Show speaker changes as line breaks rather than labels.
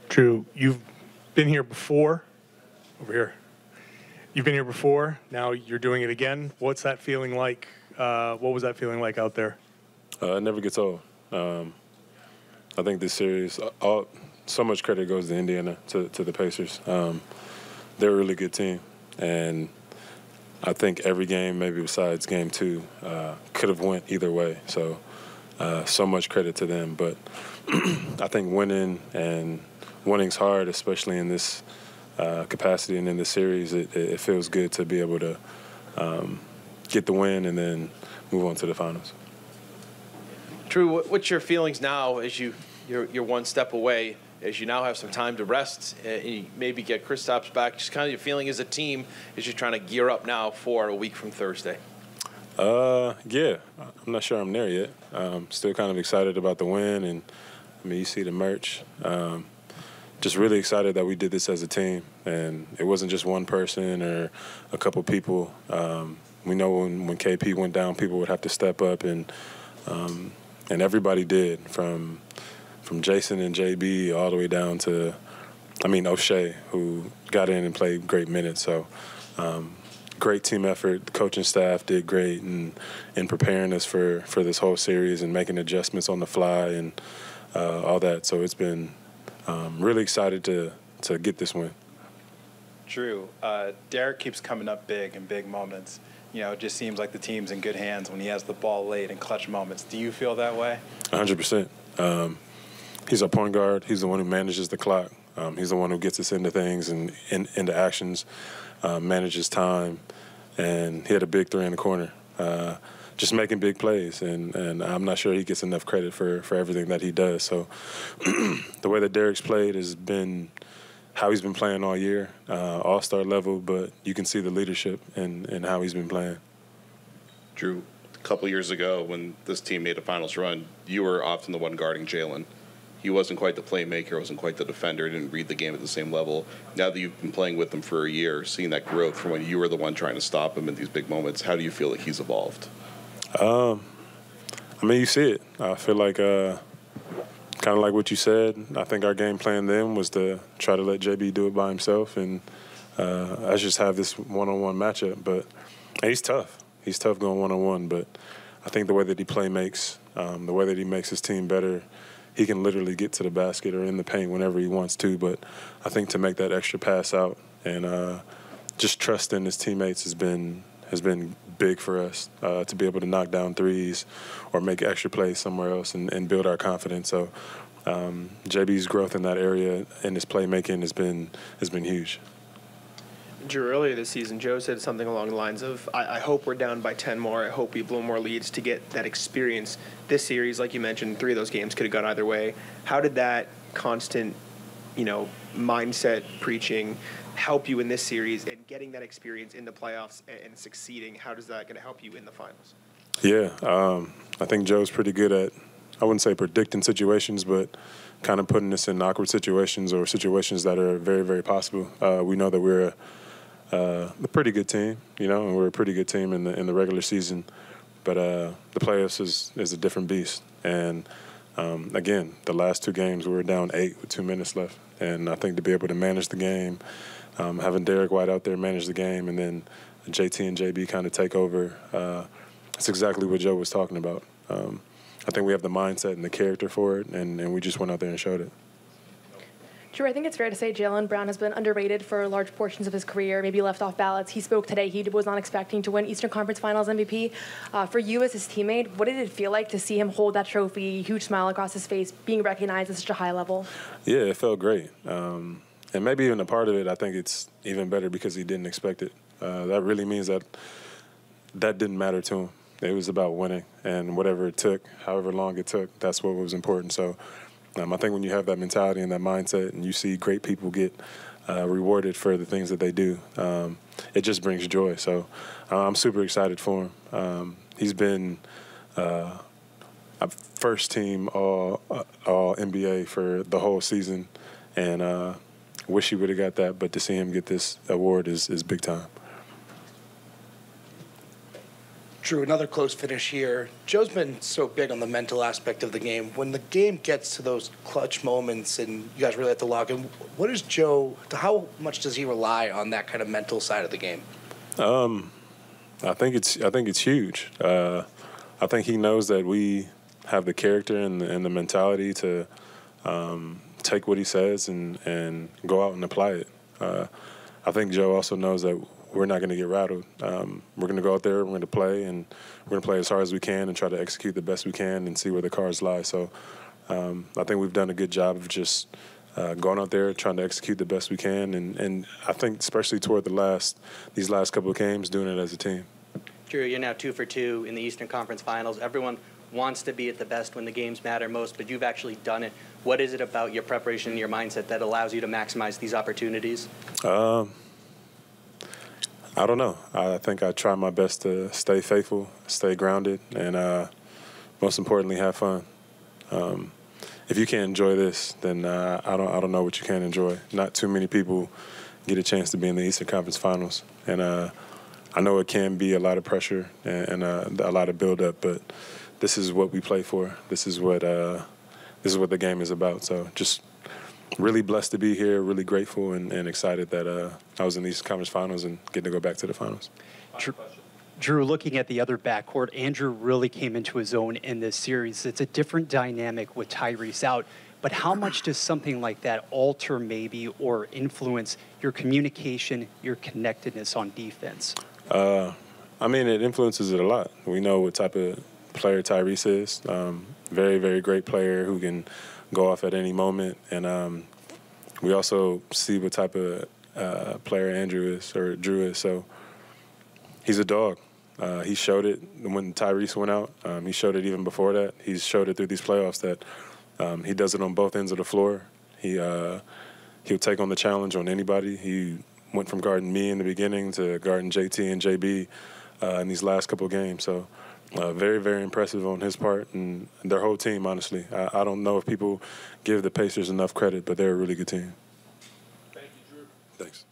Jrue, you've been here before. Over here. You've been here before. Now you're doing it again. What's that feeling like? What was that feeling like out there?
It never gets old. I think this series, so much credit goes to Indiana, to the Pacers. They're a really good team, and I think every game, maybe besides game 2, could have went either way. So much credit to them. But I think winning's hard, especially in this capacity and in this series. It feels good to be able to get the win and then move on to the finals.
Jrue, what's your feelings now as you're one step away, as you now have some time to rest and you maybe get Kristaps back? Just kind of your feeling as a team as you're trying to gear up now for a week from Thursday.
Yeah, I'm not sure I'm there yet. Still kind of excited about the win, and I mean, you see the merch. Just really excited that we did this as a team, and it wasn't just one person or a couple people. We know when KP went down, people would have to step up, and everybody did, from Jason and JB all the way down to, O'Shea, who got in and played great minutes. So great team effort. The coaching staff did great in preparing us for this whole series and making adjustments on the fly and all that. So it's been really excited to get this win.
Jrue, Derek keeps coming up big in big moments. You know, it just seems like the team's in good hands when he has the ball late in clutch moments. Do you feel that way?
100%. He's our point guard. He's the one who manages the clock. He's the one who gets us into things and into actions, manages time, and he had a big 3 in the corner. Just making big plays, and I'm not sure he gets enough credit for everything that he does. So the way that Derek's played has been how he's been playing all year, all-star level, but you can see the leadership and how he's been playing.
Jrue, a couple years ago when this team made a finals run, you were often the one guarding Jaylen. He wasn't quite the playmaker, wasn't quite the defender, didn't read the game at the same level. Now that you've been playing with him for a year, seeing that growth from when you were the one trying to stop him in these big moments, how do you feel like he's evolved?
You see it. I feel like kind of like what you said. I think our game plan then was to try to let JB do it by himself, and I just have this one-on-one matchup. But he's tough. He's tough going one-on-one, but I think the way that he makes the way that he makes his team better, he can literally get to the basket or in the paint whenever he wants to. But I think to make that extra pass out and just trust in his teammates has been big for us, to be able to knock down threes or make extra plays somewhere else and build our confidence. So JB's growth in that area and his playmaking has been huge.
Jrue, earlier this season, Joe said something along the lines of, I hope we're down by 10 more. I hope we blow more leads to get that experience. This series, like you mentioned, 3 of those games could have gone either way. How did that constant, mindset preaching help you in this series and getting that experience in the playoffs and succeeding? How does that going to help you in the finals?
Yeah, I think Joe's pretty good at, I wouldn't say predicting situations, but kind of putting us in awkward situations or situations that are very, very possible. We know that we're a pretty good team, and we're a pretty good team in the regular season, but the playoffs is a different beast. And again, the last 2 games we were down 8 with 2 minutes left, and I think to be able to manage the game, having Derek White out there manage the game, and then JT and JB kind of take over, that's exactly what Joe was talking about. I think we have the mindset and the character for it, and we just went out there and showed it.
Jrue, I think it's fair to say Jaylen Brown has been underrated for large portions of his career, maybe left off ballots. He spoke today. He was not expecting to win Eastern Conference Finals MVP. For you as his teammate, what did it feel like to see him hold that trophy, huge smile across his face, being recognized at such a high level? Yeah,
it felt great. And maybe even a part of it, I think it's even better because he didn't expect it. That really means that didn't matter to him. It was about winning, and whatever it took, however long it took, that's what was important. So I think when you have that mentality and that mindset and you see great people get rewarded for the things that they do, it just brings joy. So I'm super excited for him. He's been a first team all NBA for the whole season, and wish he would have got that, but to see him get this award is big time.
Jrue, another close finish here. Joe's been so big on the mental aspect of the game. When the game gets to those clutch moments and you guys really have to lock in, what is Joe, how much does he rely on that kind of mental side of the game?
I think it's huge. I think he knows that we have the character and the mentality to take what he says and go out and apply it. I think Joe also knows that we're not going to get rattled. We're going to go out there, we're going to play, and we're going to play as hard as we can and try to execute the best we can and see where the cards lie. So I think we've done a good job of just going out there, trying to execute the best we can, and I think especially toward these last couple of games, doing it as a team.
Jrue, you're now 2 for 2 in the Eastern Conference Finals. Everyone wants to be at the best when the games matter most, but you've actually done it. What is it about your preparation and your mindset that allows you to maximize these opportunities?
I don't know. I think I try my best to stay faithful, stay grounded, and most importantly, have fun. If you can't enjoy this, then I don't know what you can enjoy. Not too many people get a chance to be in the Eastern Conference Finals, and I know it can be a lot of pressure and a lot of build-up, but this is what we play for. This is what the game is about. So just really blessed to be here, really grateful and excited that I was in these conference finals and getting to go back to the finals.
Jrue, looking at the other backcourt, Andrew really came into his own in this series. It's a different dynamic with Tyrese out, but how much does something like that alter maybe or influence your communication, your connectedness on defense?
I mean, it influences it a lot. We know what type of player Tyrese is. Very, very great player who can go off at any moment. And we also see what type of player Andrew is or Jrue is. So he's a dog. He showed it when Tyrese went out. He showed it even before that. He's showed it through these playoffs that he does it on both ends of the floor. He'll take on the challenge on anybody. He went from guarding me in the beginning to guarding JT and JB in these last couple of games. So very, very impressive on his part and their whole team, honestly. I don't know if people give the Pacers enough credit, but they're a really good team.
Thank you, Jrue.
Thanks.